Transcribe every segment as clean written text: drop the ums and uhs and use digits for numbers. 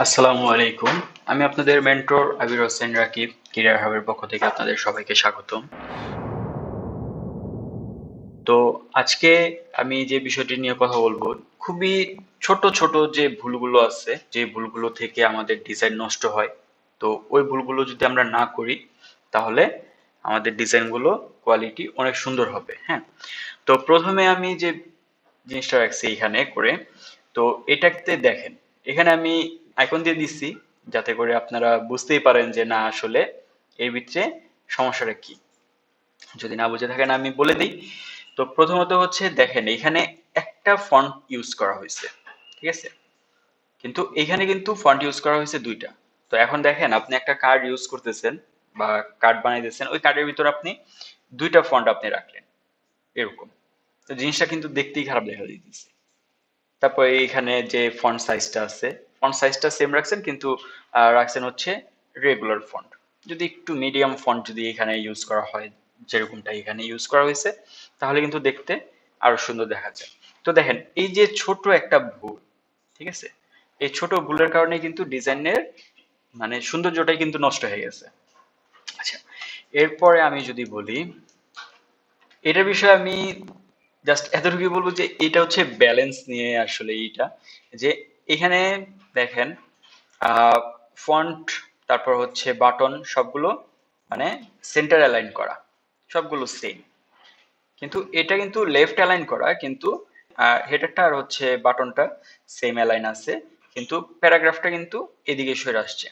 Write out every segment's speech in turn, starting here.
আসসালামু আলাইকুম। আমি আপনাদের মেন্টর আবির হোসেন রাকিব ক্যারিয়ার হাবের পক্ষ থেকে আপনাদের সবাইকে স্বাগতম। তো আজকে আমি যে বিষয়টি নিয়ে কথা বলবো, খুবই ছোট ছোট যে ভুলগুলো আছে, যে ভুলগুলো থেকে আমাদের ডিজাইন নষ্ট হয়। তো ওই ভুলগুলো যদি আমরা না করি, তাহলে আমাদের ডিজাইনগুলো কোয়ালিটি অনেক সুন্দর হবে। হ্যাঁ, তো প্রথমে আমি যে জিনিসটা রাখছি এখানে করে, তো এটাতে দেখেন, এখানে আমি আইকন দিয়ে দিচ্ছি যাতে করে আপনারা বুঝতেই পারেন যে না আসলে এর ভিতরে সমস্যাটা কি। যদি না বুঝে থাকেন আমি বলে দিই। তো প্রথমত হচ্ছে দেখেন এখানে একটা ফন্ট ইউজ করা হয়েছে, ঠিক আছে, কিন্তু এখানে কিন্তু ফন্ট ইউজ করা হয়েছে দুইটা। তো এখন দেখেন আপনি একটা কার্ড ইউজ করতেছেন বা কার্ড বানাইতেছেন, ওই কার্ডের ভিতর আপনি দুইটা ফন্ট আপনি রাখলেন এরকম, তো জিনিসটা কিন্তু দেখতেই খারাপ দেখা দিতেছে। তারপরে এখানে যে ফন্ট সাইজটা আছে, ফন্ট সাইজটা সেম রাখছেন কিন্তু রাখছেন হচ্ছে রেগুলার ফন্ট। যদি একটু মিডিয়াম ফন্ট যদি এখানে ইউজ করা হয়, যেরকমটা এখানে ইউজ করা হয়েছে, তাহলে কিন্তু দেখতে আরো সুন্দর দেখা যায়। তো দেখেন এই যে ছোট একটা ভুল, ঠিক আছে, এই ছোট ভুলের কারণে কিন্তু ডিজাইনের মানে সৌন্দর্যটাই কিন্তু নষ্ট হয়ে গেছে। আচ্ছা, এরপরে আমি যদি বলি এটার বিষয়ে, আমি জাস্ট এতটুকুই বলবো যে এটা হচ্ছে ব্যালেন্স নিয়ে আসলে এইটা, যে এখানে দেখেন ফন্ট, তারপর হচ্ছে বাটন সবগুলো মানে সেন্টার অ্যালাইন করা, সবগুলো সেম, কিন্তু এটা কিন্তু লেফট অ্যালাইন করা, কিন্তু হেডারটা আর হচ্ছে বাটনটা সেম অ্যালাইন আছে, কিন্তু প্যারাগ্রাফটা কিন্তু এদিকে সরে আসছে।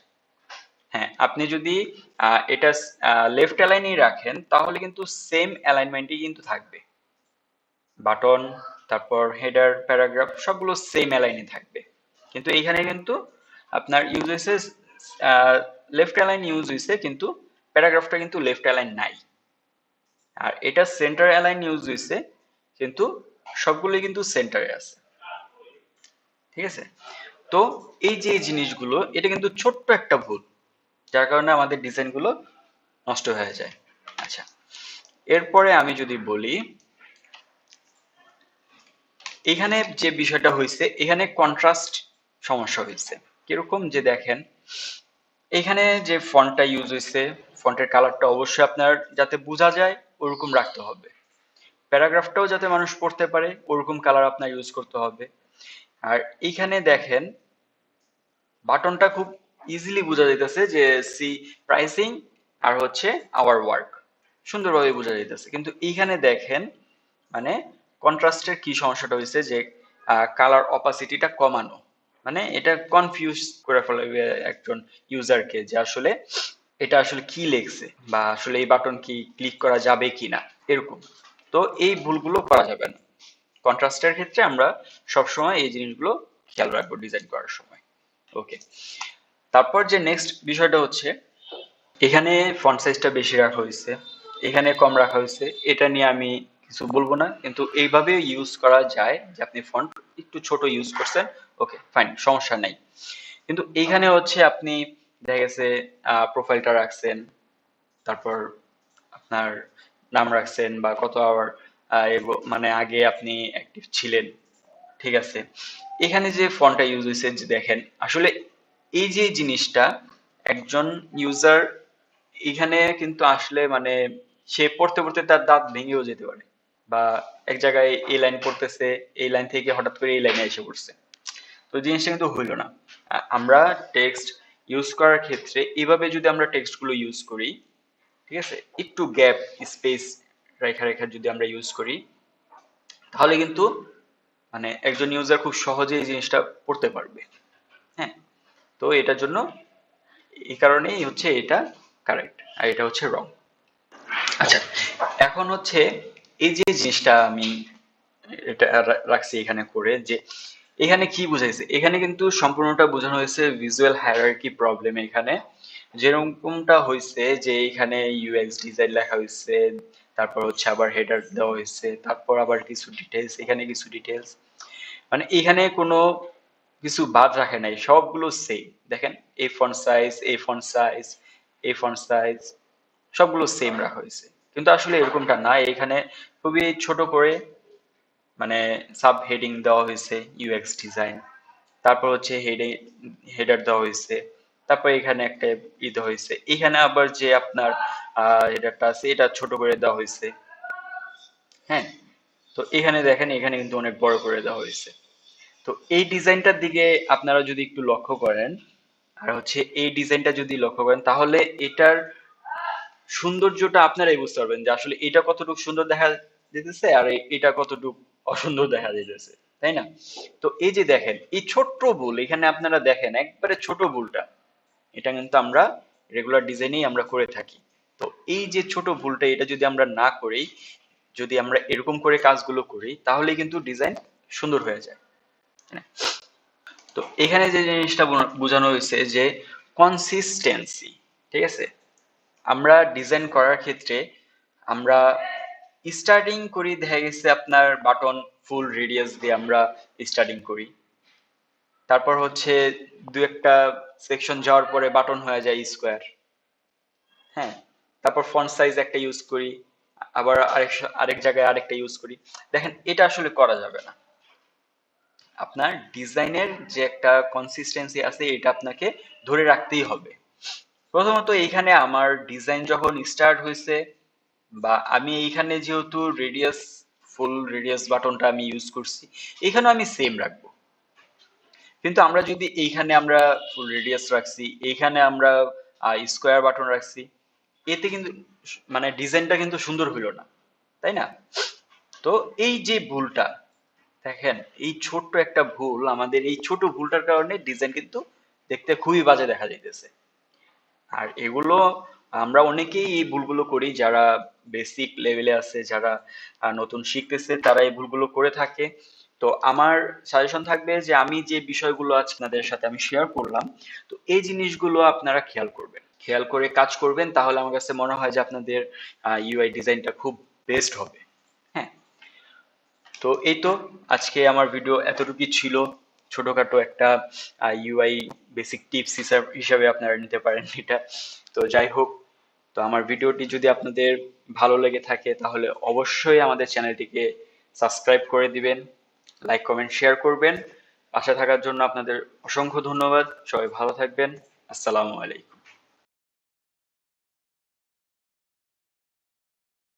হ্যাঁ, আপনি যদি এটা লেফট অ্যালাইনই রাখেন তাহলে কিন্তু সেম অ্যালাইনমেন্টই কিন্তু থাকবে, বাটন, তারপর হেডার, প্যারাগ্রাফ সবগুলো সেম অ্যালাইনে থাকবে। কিন্তু এইখানে কিন্তু আপনার ইউজ হয়েছে লেফট অ্যালাইন ইউজ হয়েছে, কিন্তু প্যারাগ্রাফটা কিন্তু লেফট অ্যালাইন নাই। আর এটা সেন্টার অ্যালাইন ইউজ হয়েছে, কিন্তু সবগুলোই কিন্তু সেন্টারে আছে, ঠিক আছে। তো এই যে এই জিনিসগুলো, এটা কিন্তু ছোট্ট একটা ভুল, যার কারণে আমাদের ডিজাইনগুলো নষ্ট হয়ে যায়। আচ্ছা, এরপরে আমি যদি বলি এখানে যে বিষয়টা হয়েছে, এখানে কন্ট্রাস্ট সমস্যা হয়েছে। কিরকম যে দেখেন এখানে যে ফন্টটা ইউজ হয়েছে, ফন্টের কালারটা অবশ্যই আপনার যাতে বোঝা যায় ওরকম রাখতে হবে, প্যারাগ্রাফটাও যাতে মানুষ পড়তে পারে ওরকম কালার আপনার ইউজ করতে হবে। আর এইখানে দেখেন বাটনটা খুব ইজিলি বোঝা যাইতেছে যে সি প্রাইসিং আর হচ্ছে আওয়ার ওয়ার্ক, সুন্দরভাবে বোঝা যাইতেছে, কিন্তু এইখানে দেখেন মানে কন্ট্রাস্টের কি সমস্যাটা হয়েছে যে কালার অপাসিটিটা কমানো, মানে এটা কনফিউজ করে ফেলবে একজন ইউজারকে যে আসলে এটা আসলে কি লেখছে বা আসলে এই বাটন কি ক্লিক করা যাবে কিনা এরকম। তো এই ভুলগুলো করা যাবে না। কন্ট্রাস্টের ক্ষেত্রে আমরা সবসময় এই জিনিসগুলো খেয়াল রাখবো ডিজাইন করার সময়। ওকে, তারপর যে নেক্সট বিষয়টা হচ্ছে এখানে ফন্ট সাইজটা বেশি রাখা হয়েছে, এখানে কম রাখা হয়েছে, এটা নিয়ে আমি কিছু বলবো না, কিন্তু এইভাবে ইউজ করা যায় যে আপনি ফন্ট একটু ছোট ইউজ করছেন, ওকে ফাইন, সমস্যা নাই। কিন্তু এইখানে হচ্ছে আপনি দেখা গেছে প্রোফাইলটা রাখছেন, তারপর আপনার নাম রাখছেন বা কত আওয়ার মানে আগে আপনি অ্যাক্টিভ ছিলেন, ঠিক আছে। এখানে যে ফন্টটা ইউজ হয়েছে যে দেখেন আসলে এই যে জিনিসটা একজন ইউজার এখানে কিন্তু আসলে মানে সে পড়তে পড়তে তার দাঁত ভেঙেও যেতে পারে, বা এক জায়গায় এই লাইন পড়তেছে, এই লাইন থেকে হঠাৎ করে এই লাইনে এসে পড়ছে, তো জিনিসটা কিন্তু হইলো না। আমরা টেক্সট ইউজ করার ক্ষেত্রে এভাবে যদি আমরা টেক্সট গুলো ইউজ করি, ঠিক আছে, একটু গ্যাপ স্পেস রেখা রেখা যদি আমরা ইউজ করি, তাহলে কিন্তু মানে একজন ইউজার খুব সহজে এই জিনিসটা পড়তে পারবে। হ্যাঁ, তো এটার জন্য এই কারণেই হচ্ছে এটা কারেক্ট আর এটা হচ্ছে রং। আচ্ছা, এখন হচ্ছে এই যে জিনিসটা আমি এটা রাখছি এখানে করে, যে এখানে কি বুঝাইছে, এখানে কিন্তু সম্পূর্ণটা বোঝানো হয়েছে ভিজুয়াল হায়ারার্কি প্রবলেম। এখানে যেরকমটা হয়েছে যে এখানে ইউএক্স ডিজাইন লেখা হয়েছে, তারপর হচ্ছে আবার হেডার দেওয়া হয়েছে, তারপর আবার কিছু ডিটেলস, এখানে কিছু ডিটেলস, মানে এখানে কোনো কিছু বাদ রাখে নাই, সবগুলো সেম। দেখেন এই ফন্ট সাইজ, এই ফন্ট সাইজ, এই ফন্ট সাইজ সবগুলো সেম রাখা হয়েছে, কিন্তু আসলে এরকমটা না। এখানে খুবই ছোট করে মানে সাব হেডিং দেওয়া হয়েছে ইউএক্স ডিজাইন, তারপর হচ্ছে হেডার দেওয়া হয়েছে, তারপর এখানে একটা দেওয়া হয়েছে, এখানে আবার যে আপনার হেডারটা আছে এটা ছোট করে দেওয়া হয়েছে। হ্যাঁ, তো এখানে দেখেন এখানে কিন্তু অনেক বড় করে দেওয়া হয়েছে। তো এই ডিজাইনটার দিকে আপনারা যদি একটু লক্ষ্য করেন, আর হচ্ছে এই ডিজাইনটা যদি লক্ষ্য করেন, তাহলে এটার সৌন্দর্যটা আপনারাই বুঝতে পারবেন যে আসলে এটা কতটুকু সুন্দর দেখা যেতেছে আর এটা কতটুকু অসুন্দর দেখা যেতেছে, তাই না? তো এই যে দেখেন এই ছোট্ট ভুল, এখানে আপনারা দেখেন একবারে ছোট ভুলটা, এটা কিন্তু আমরা রেগুলার ডিজাইনেই আমরা করে থাকি। তো এই যে ছোট ভুলটা, এটা যদি আমরা না করি, যদি আমরা এরকম করে কাজগুলো করি, তাহলে কিন্তু ডিজাইন সুন্দর হয়ে যায়। তো এখানে যে জিনিসটা বোঝানো হয়েছে যে কনসিস্টেন্সি, ঠিক আছে? আমরা ডিজাইন করার ক্ষেত্রে আমরা স্টার্টিং করি, দেখা গেছে আপনার বাটন ফুল রেডিয়াস দিয়ে আমরা স্টার্টিং করি, তারপর হচ্ছে দু একটা সেকশন যাওয়ার পরে বাটন হয়ে যায় স্কোয়ার। হ্যাঁ, তারপর ফন্ট সাইজ একটা ইউজ করি, আবার আরেক জায়গায় আরেকটা ইউজ করি। দেখেন এটা আসলে করা যাবে না। আপনার ডিজাইনের যে একটা কনসিস্টেন্সি আছে এটা আপনাকে ধরে রাখতেই হবে। প্রথমত এইখানে আমার ডিজাইন যখন স্টার্ট হয়েছে, বা আমি এইখানে যেহেতু রেডিয়াস ফুল রেডিয়াস বাটনটা আমি ইউজ করছি, এখানেও আমি সেম রাখবো। কিন্তু আমরা যদি এইখানে আমরা ফুল রেডিয়াস রাখছি, এইখানে আমরা স্কোয়ার বাটন রাখছি, এতে কিন্তু মানে ডিজাইনটা কিন্তু সুন্দর হইল না, তাই না? তো এই যে ভুলটা, দেখেন এই ছোট্ট একটা ভুল, আমাদের এই ছোট ভুলটার কারণে ডিজাইন কিন্তু দেখতে খুবই বাজে দেখা যাইতেছে। আর এগুলো আমরা অনেকেই এই ভুলগুলো করি, যারা বেসিক লেভেলে আছে, যারা নতুন শিখতেছে, তারা এই ভুলগুলো করে থাকে। তো আমার সাজেশন থাকবে যে আমি যে বিষয়গুলো আজকে আপনাদের সাথে আমি শেয়ার করলাম, তো এই জিনিসগুলো আপনারা খেয়াল করবেন, খেয়াল করে কাজ করবেন, তাহলে আমার কাছে মনে হয় যে আপনাদের ইউআই ডিজাইনটা খুব বেস্ট হবে। হ্যাঁ, তো এই তো আজকে আমার ভিডিও এতটুকুই ছিল, ছোটখাটো একটা ইউআই বেসিক টিপস হিসাবে আপনারা নিতে পারেন এটা। তো যাই হোক, তো আমার ভিডিওটি যদি আপনাদের ভালো লেগে থাকে, তাহলে অবশ্যই আমাদের চ্যানেলটিকে সাবস্ক্রাইব করে দিবেন, লাইক কমেন্ট শেয়ার করবেন। পাশে থাকার জন্য আপনাদের অসংখ্য ধন্যবাদ। সবাই ভালো থাকবেন। আসসালামু আলাইকুম।